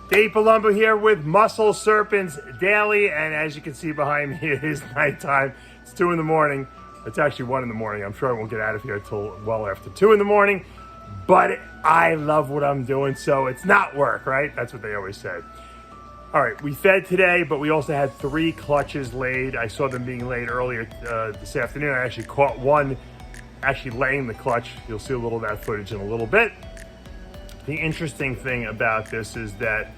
Dave Palumbo here with Muscle Serpents Daily, and as you can see behind me, it is nighttime. It's 2 in the morning. It's actually 1 in the morning. I'm sure I won't get out of here until well after 2 in the morning, but I love what I'm doing, so it's not work, right? That's what they always say. All right, we fed today, but we also had 3 clutches laid. I saw them being laid earlier this afternoon. I actually caught one actually laying the clutch. You'll see a little of that footage in a little bit. The interesting thing about this is that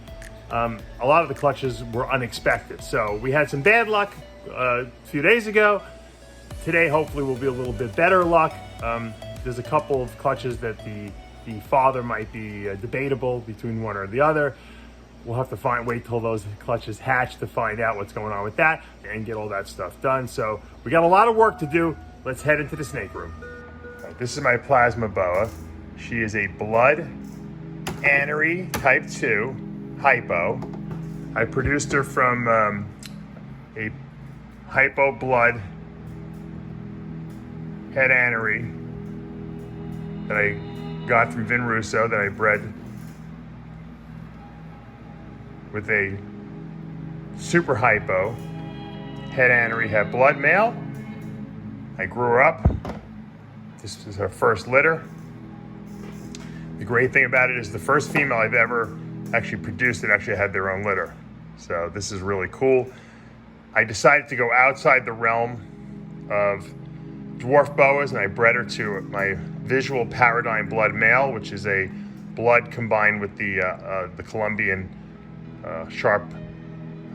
a lot of the clutches were unexpected. So we had some bad luck a few days ago. Today, hopefully, will be a little bit better luck. There's a couple of clutches that the father might be debatable between one or the other. We'll have to wait till those clutches hatch to find out what's going on with that and get all that stuff done. So we got a lot of work to do. Let's head into the snake room. All right, this is my plasma boa. She is a blood anery type 2 hypo. I produced her from a Hypo Blood head anery that I got from Vin Russo, that I bred with a super hypo head anery het blood male. I grew her up. This is her first litter. The great thing about it is the first female I've ever actually produced that actually had their own litter. So this is really cool. I decided to go outside the realm of dwarf boas, and I bred her to my visual paradigm blood male, which is a blood combined with the Colombian sharp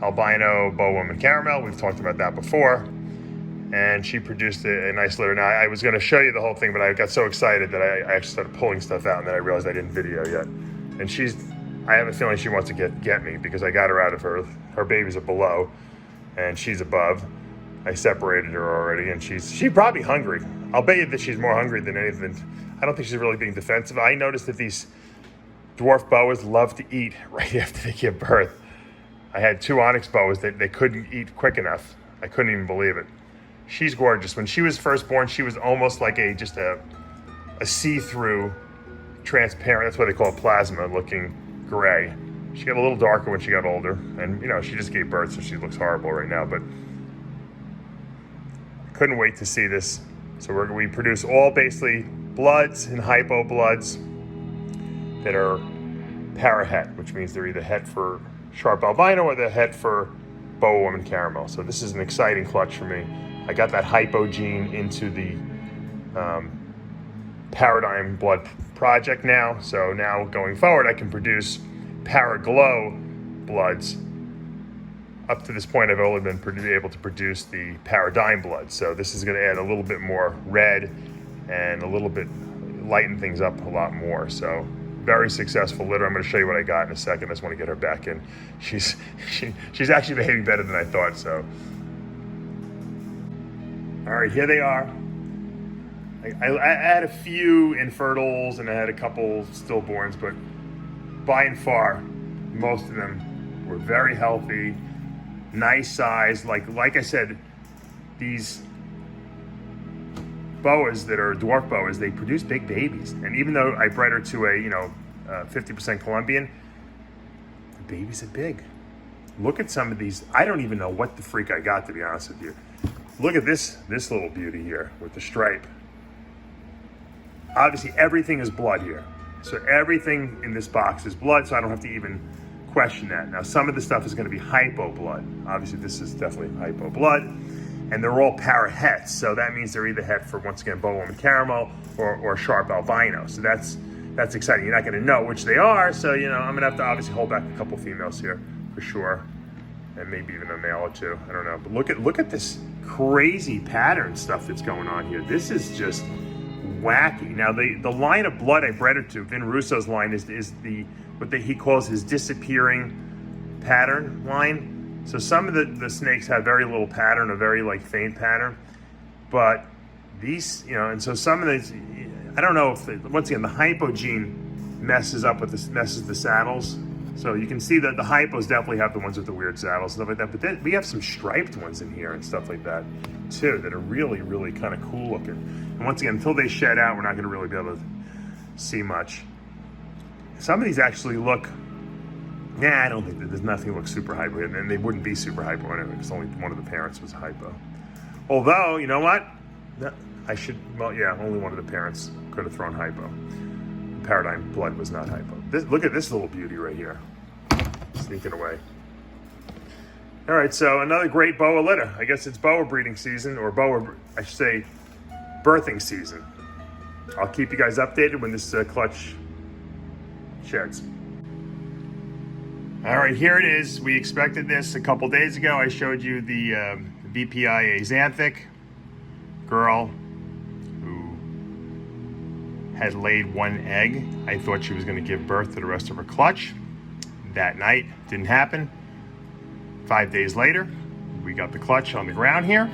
albino boa woman caramel. We've talked about that before. And she produced a nice litter. Now, I was gonna show you the whole thing, but I got so excited that I actually started pulling stuff out, and then I realized I didn't video yet. And I have a feeling she wants to get me, because I got her out of her babies are below and she's above. I separated her already, and she's probably hungry. I'll bet you that she's more hungry than anything. I don't think she's really being defensive. I noticed that these dwarf boas love to eat right after they give birth. I had 2 onyx boas that they couldn't eat quick enough. I couldn't even believe it. She's gorgeous. When she was first born, she was almost like just a see-through, transparent, that's what they call it, plasma looking gray. She got a little darker when she got older, and she just gave birth, so she looks horrible right now, but couldn't wait to see this. So we produce all basically bloods and hypo bloods that are Parahet, which means they're either het for sharp albino or they're het for boa woman caramel. So this is an exciting clutch for me. I got that hypo gene into the paradigm blood project now. So now going forward, I can produce Paraglow bloods. Up to this point, I've only been able to produce the paradigm blood. So this is going to add a little bit more red and a little bit lighten things up a lot more. So very successful litter. I'm going to show you what I got in a second. I just want to get her back in. She's actually behaving better than I thought. So all right, here they are. I had a few infertiles and I had a couple stillborns, but by and far, most of them were very healthy, nice size. Like I said, these boas that are dwarf boas, they produce big babies. And even though I bred her to a 50% Colombian, the babies are big. Look at some of these. I don't even know what the freak I got, to be honest with you. Look at this little beauty here with the stripe. Obviously, everything is blood here. So everything in this box is blood, so I don't have to even question that. Now, some of the stuff is going to be hypo blood. Obviously, this is definitely hypo blood. And they're all parahets, so that means they're either het for, once again, boa woman caramel or sharp albino. So that's exciting. You're not going to know which they are, so I'm going to have to obviously hold back a couple females here for sure, and maybe even a male or 2. I don't know. But look at this crazy pattern stuff that's going on here. This is just wacky. Now the line of blood I bred her to, Vin Russo's line, is what he calls his disappearing pattern line. So some of the snakes have very little pattern, a very faint pattern, but these, and so some of these, I don't know if once again the hypo gene messes the saddles. So you can see that the hypos definitely have the ones with the weird saddles, stuff like that. But then we have some striped ones in here and stuff like that too that are really, really kind of cool looking. And once again, until they shed out, we're not going to really be able to see much. Some of these actually look Yeah, I don't think that there's nothing looks super hypo, and they wouldn't be super hypo anyway, because only one of the parents was hypo. Although, you know what? I should, well, yeah, only one of the parents could have thrown hypo. Paradigm Blood was not hypo. Look at this little beauty right here. Sneaking away. All right, so another great BOA litter. I guess it's BOA breeding season, or BOA, I should say, birthing season. I'll keep you guys updated when this clutch sheds. All right, here it is. We expected this a couple days ago. I showed you the VPI Axanthic girl who had laid one egg. I thought she was going to give birth to the rest of her clutch. That night, didn't happen. 5 days later, we got the clutch on the ground here,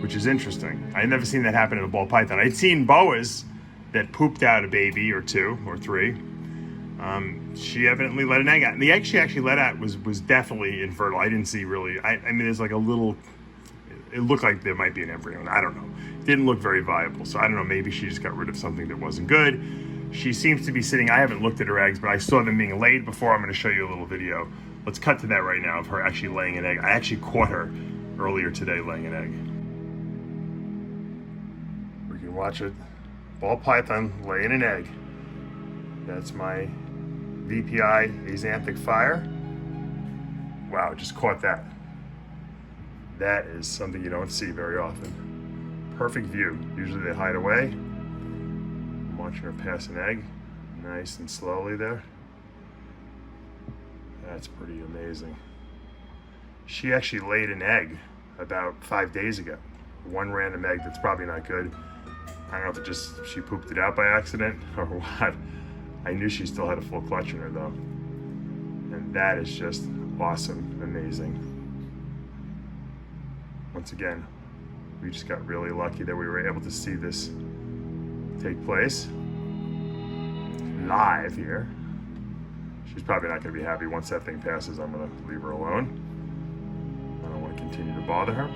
which is interesting. I'd never seen that happen in a ball python. I'd seen boas that pooped out a baby or two or three. She evidently let an egg out. And the egg she actually let out was definitely infertile. I didn't see really, I mean, there's like a little, it looked like there might be an embryo. I don't know. It didn't look very viable. So I don't know, maybe she just got rid of something that wasn't good. She seems to be sitting, I haven't looked at her eggs, but I saw them being laid before. I'm going to show you a little video. Let's cut to that right now of her actually laying an egg. I actually caught her earlier today laying an egg. We can watch it. Ball python laying an egg. That's my VPI Axanthic Fire. Wow, just caught that. That is something you don't see very often. Perfect view. Usually they hide away. I'm watching her pass an egg. Nice and slowly there. That's pretty amazing. She actually laid an egg about 5 days ago. One random egg that's probably not good. I don't know if it just, she pooped it out by accident or what. I knew she still had a full clutch in her though. And that is just awesome, amazing. Once again, we just got really lucky that we were able to see this take place live here. She's probably not going to be happy. Once that thing passes, I'm going to leave her alone. I don't want to continue to bother her.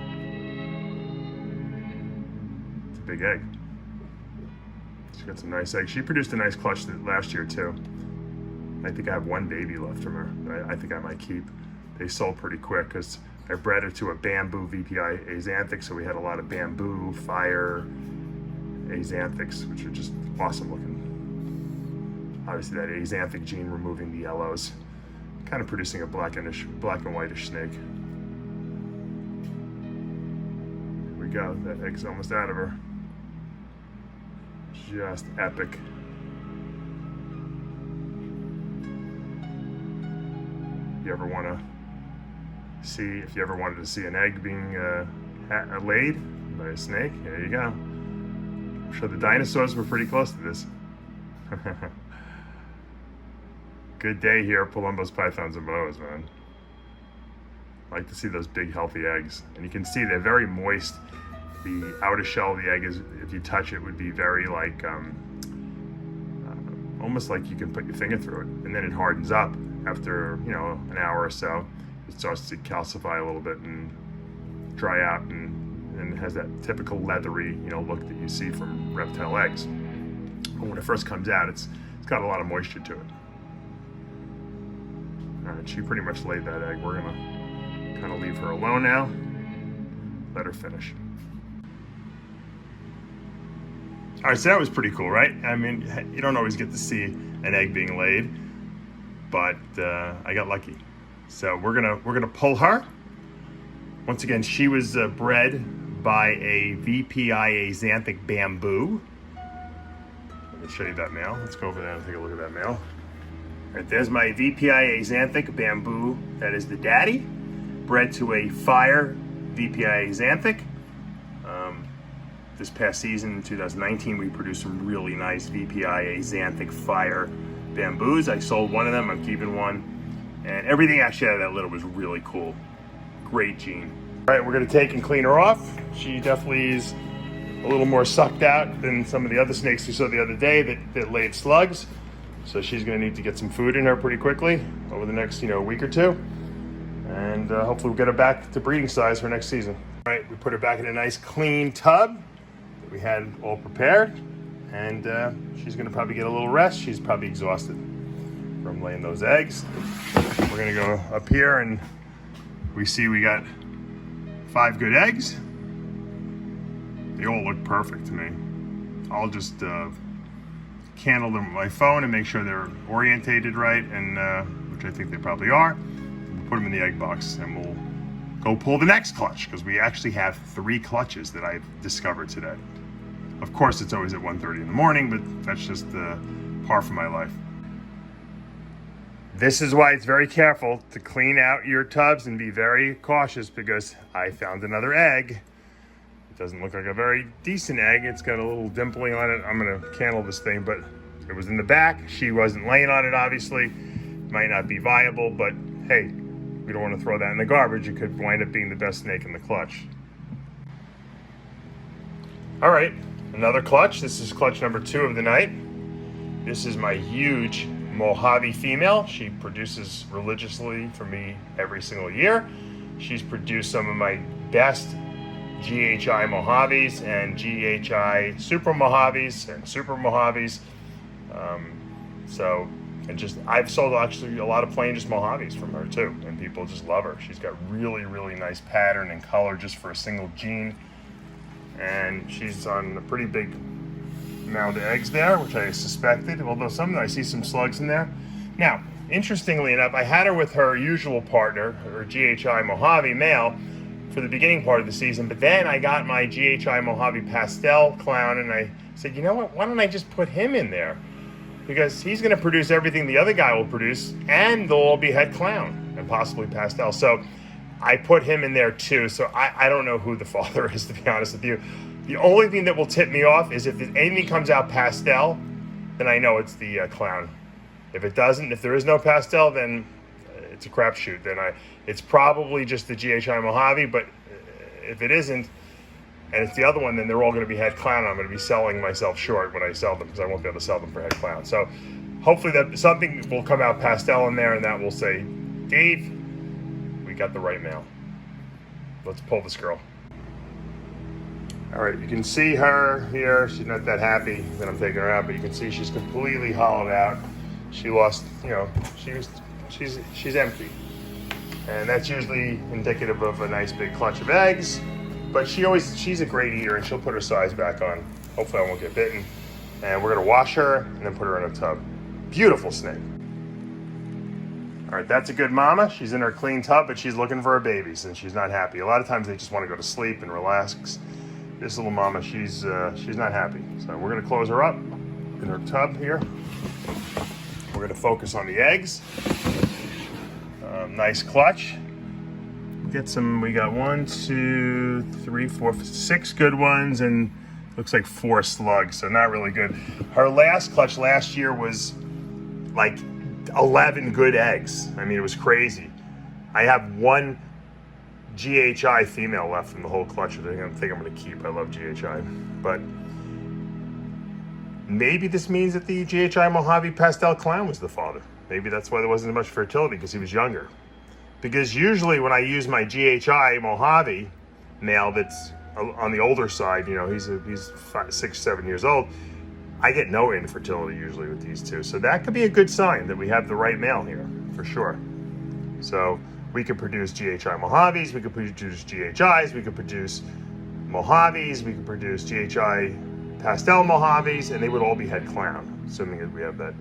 It's a big egg. She got some nice eggs. She produced a nice clutch last year too. I think I have one baby left from her. I think I might keep. They sold pretty quick because I bred her to a bamboo VPI Axanthic, so we had a lot of bamboo, fire, Axanthics, which are just awesome looking. Obviously that Axanthic gene removing the yellows, kind of producing a black and whitish snake. Here we go, that egg's almost out of her. Just epic. If you ever wanted to see an egg being laid by a snake, there you go. I'm sure the dinosaurs were pretty close to this. Good day here, Palumbo's pythons and boas, man. I like to see those big, healthy eggs. And you can see they're very moist. The outer shell of the egg is, if you touch it, would be very like, almost like you can put your finger through it. And then it hardens up after, you know, an hour or so. It starts to calcify a little bit and dry out, and it has that typical leathery, you know, look that you see from reptile eggs. But when it first comes out, it's got a lot of moisture to it. All right, she pretty much laid that egg. We're gonna kind of leave her alone now. Let her finish. All right, so that was pretty cool, right? I mean, you don't always get to see an egg being laid, but I got lucky. So we're gonna pull her. Once again, she was bred by a VPI Axanthic Bamboo. Let me show you that male. Let's go over there and take a look at that male. All right, there's my VPI Axanthic Bamboo. That is the daddy, bred to a fire VPI Axanthic. This past season, in 2019, we produced some really nice VPI Axanthic Fire Bamboos. I sold one of them, I'm keeping one. And everything actually out of that litter was really cool. Great gene. All right, we're gonna take and clean her off. She definitely is a little more sucked out than some of the other snakes we saw the other day that laid slugs. So she's gonna need to get some food in her pretty quickly over the next, week or two. And hopefully we'll get her back to breeding size for next season. All right, we put her back in a nice clean tub that we had all prepared. And she's gonna probably get a little rest. She's probably exhausted. from laying those eggs. We're gonna go up here and we see we got 5 good eggs. They all look perfect to me. I'll just candle them with my phone and make sure they're orientated right, and which I think they probably are. We'll put them in the egg box and we'll go pull the next clutch, because we actually have 3 clutches that I've discovered today. Of course, it's always at 1:30 in the morning, but that's just par for my life. This is why it's very careful to clean out your tubs and be very cautious, because I found another egg. It doesn't look like a very decent egg. It's got a little dimpling on it. I'm gonna candle this thing, but it was in the back. She wasn't laying on it, obviously. Might not be viable, but hey, we don't want to throw that in the garbage. It could wind up being the best snake in the clutch. All right, another clutch. This is clutch number 2 of the night. This is my huge Mojave female. She produces religiously for me every single year. She's produced some of my best GHI Mojaves and GHI Super Mojaves and Super Mojaves. I've sold actually a lot of plain just Mojaves from her too, and people just love her. She's got really, really nice pattern and color just for a single gene. And she's on a pretty big mound of eggs there, which I suspected, although I see some slugs in there. Now, interestingly enough, I had her with her usual partner, her GHI Mojave male, for the beginning part of the season, but then I got my GHI Mojave Pastel clown, and I said, you know what, why don't I just put him in there? Because he's gonna produce everything the other guy will produce, and they'll all be het clown, and possibly pastel. So I put him in there too, so I don't know who the father is, to be honest with you. The only thing that will tip me off is if anything comes out pastel, then I know it's the clown. If it doesn't, if there is no pastel, then it's a crapshoot. Then it's probably just the GHI Mojave, but if it isn't, and it's the other one, then they're all going to be het clown. I'm going to be selling myself short when I sell them, because I won't be able to sell them for het clown. So hopefully that something will come out pastel in there, and that will say, Dave, we got the right male. Let's pull this girl. All right, you can see her here. She's not that happy that I'm taking her out, but you can see she's completely hollowed out. She lost, she's empty. And that's usually indicative of a nice big clutch of eggs. But she's a great eater, and she'll put her size back on. Hopefully I won't get bitten. And we're gonna wash her and then put her in a tub. Beautiful snake. All right, that's a good mama. She's in her clean tub, but she's looking for her babies, and she's not happy. A lot of times they just want to go to sleep and relax. This little mama, she's not happy. So we're gonna close her up in her tub here. We're gonna focus on the eggs. Nice clutch. We got 1, 2, 3, 4, 6 good ones, and looks like 4 slugs, so not really good. Her last clutch last year was like 11 good eggs. I mean, it was crazy. I have 1 GHI female left in the whole clutch that I think I'm gonna keep. I love GHI, but maybe this means that the GHI Mojave Pastel Clown was the father. Maybe that's why there wasn't as much fertility, because he was younger. Because usually when I use my GHI Mojave male that's on the older side, he's 5, 6, 7 years old, I get no infertility usually with these two. So that could be a good sign that we have the right male here, for sure. So we could produce GHI Mojaves, we could produce GHIs, we could produce Mojaves, we could produce GHI Pastel Mojaves, and they would all be het clown, assuming that we have that,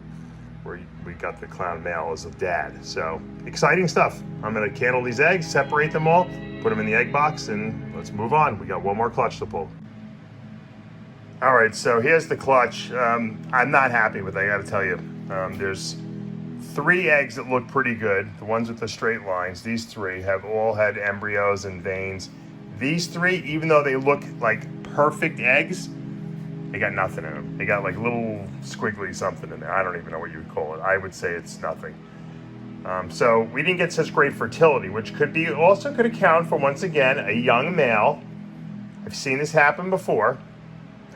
where we got the clown male as a dad. So exciting stuff. I'm gonna candle these eggs, separate them all, put them in the egg box, and let's move on. We got 1 more clutch to pull. All right, so here's the clutch. I'm not happy with it, I gotta tell you. There's 3 eggs that look pretty good. The ones with the straight lines, these 3 have all had embryos and veins. These 3, even though they look like perfect eggs, they got nothing in them. They got like little squiggly something in there. I don't even know what you would call it. I would say it's nothing. So we didn't get such great fertility, which could account for, once again, a young male. I've seen this happen before.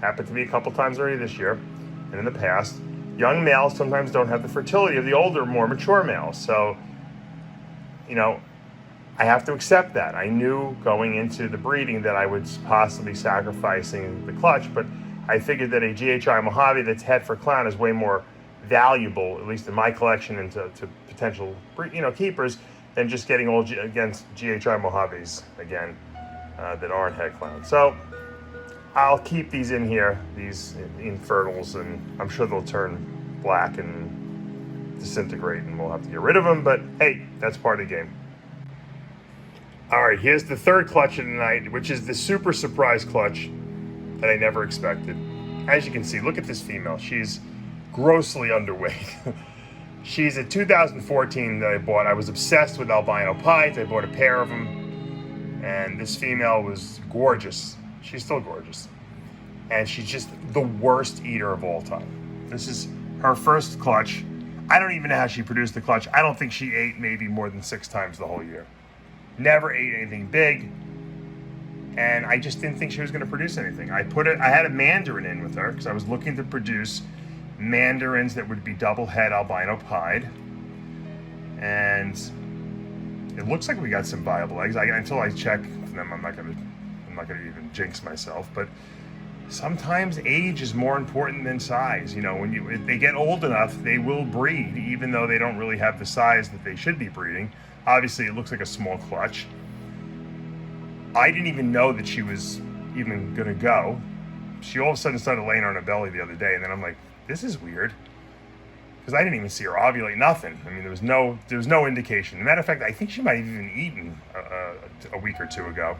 Happened to me a couple times already this year and in the past. Young males sometimes don't have the fertility of the older, more mature males. So, I have to accept that. I knew going into the breeding that I would possibly be sacrificing the clutch, but I figured that a GHI Mojave that's het for clown is way more valuable, at least in my collection, and to potential, you know, keepers, than just getting old against GHI Mojaves again that aren't head clowns. So I'll keep these in here, these infertils, and I'm sure they'll turn black and disintegrate, and we'll have to get rid of them. But hey, that's part of the game. All right, here's the third clutch of the night, which is the super surprise clutch that I never expected. As you can see, look at this female. She's grossly underweight. She's a 2014 that I bought. I was obsessed with albino pieds. I bought a pair of them, and this female was gorgeous. She's still gorgeous, and she's just the worst eater of all time. This is her first clutch. I don't even know how she produced the clutch. I don't think she ate maybe more than 6 times the whole year. Never ate anything big, and I just didn't think she was going to produce anything. I had a Mandarin in with her because I was looking to produce Mandarins that would be double head albino pied, and it looks like we got some viable eggs. Until I check them, I'm not gonna even jinx myself. But sometimes age is more important than size. You know, if they get old enough, they will breed, even though they don't really have the size that they should be breeding. Obviously, it looks like a small clutch. I didn't even know that she was even gonna go. She all of a sudden started laying on her belly the other day, and then I'm like, this is weird, because I didn't even see her ovulate, nothing. I mean, there was no indication. As a matter of fact, I think she might have even eaten a week or two ago.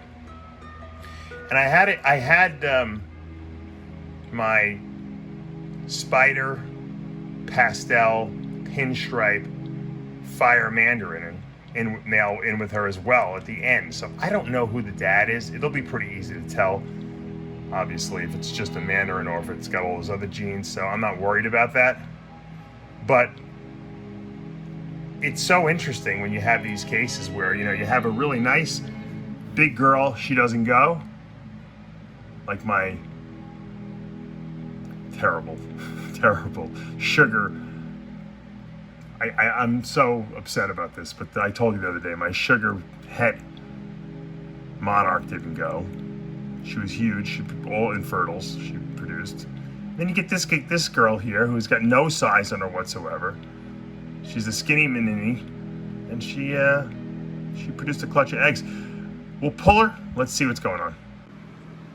And I had my spider pastel pinstripe fire Mandarin in with her as well at the end. So I don't know who the dad is. It'll be pretty easy to tell, obviously, if it's just a Mandarin or if it's got all those other genes, so I'm not worried about that. But it's so interesting when you have these cases where, you know, you have a really nice big girl, she doesn't go, like my terrible sugar. I'm so upset about this, but I told you the other day, my sugar het monarch didn't go. She was huge, all infertils she produced. Then you get this girl here who's got no size on her whatsoever. She's a skinny mini, and she produced a clutch of eggs. We'll pull her, let's see what's going on.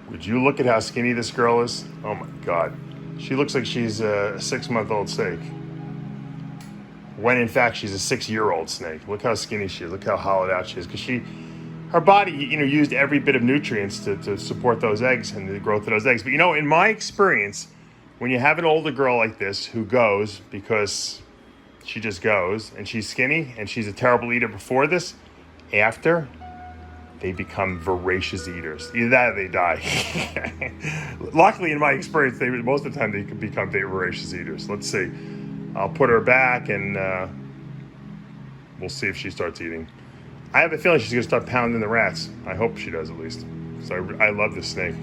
Would you look at how skinny this girl is? Oh my God. She looks like she's a 6-month-old snake, when in fact she's a 6-year-old snake. Look how skinny she is, look how hollowed out she is, because her body, you know, used every bit of nutrients to support those eggs and the growth of those eggs. But you know, in my experience, when you have an older girl like this who goes because she just goes, and she's skinny and she's a terrible eater before this, after, they become voracious eaters. Either that or they die. Luckily, in my experience, most of the time they can become voracious eaters. Let's see. I'll put her back, and we'll see if she starts eating. I have a feeling she's going to start pounding the rats. I hope she does, at least. So I love this snake.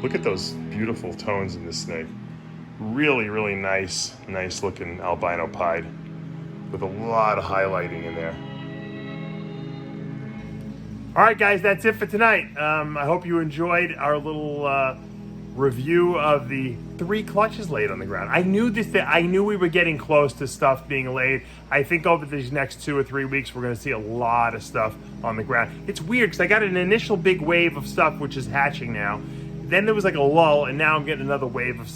Look at those beautiful tones in this snake. Really, really nice looking albino pied with a lot of highlighting in there. All right, guys, that's it for tonight. I hope you enjoyed our little review of the 3 clutches laid on the ground. I knew we were getting close to stuff being laid. I think over these next 2 or 3 weeks, we're going to see a lot of stuff on the ground. It's weird because I got an initial big wave of stuff which is hatching now. Then there was like a lull, and now I'm getting another wave of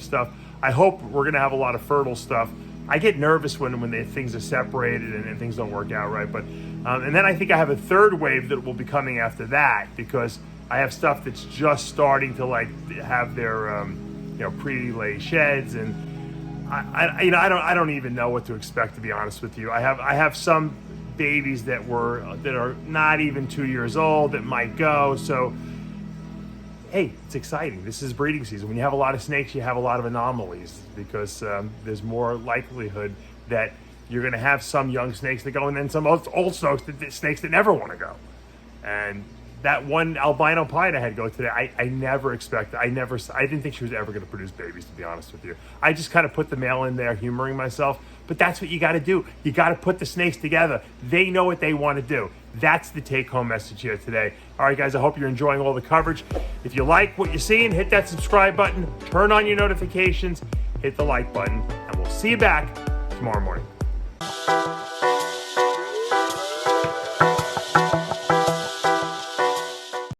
stuff. I hope we're going to have a lot of fertile stuff. I get nervous when things are separated and things don't work out right. But and then I think I have a third wave that will be coming after that, because I have stuff that's just starting to like have their pre-lay sheds, and I don't even know what to expect, to be honest with you. I have some babies that are not even 2 years old that might go. So hey, it's exciting. This is breeding season. When you have a lot of snakes, you have a lot of anomalies, because there's more likelihood that you're going to have some young snakes that go, and then some old snakes that never want to go. And that one albino pied I had go today, I didn't think she was ever going to produce babies, to be honest with you. I just kind of put the male in there, humoring myself. But that's what you got to do. You got to put the snakes together. They know what they want to do. That's the take-home message here today. All right, guys, I hope you're enjoying all the coverage. If you like what you're seeing, hit that subscribe button, turn on your notifications, hit the like button, and we'll See you back tomorrow morning.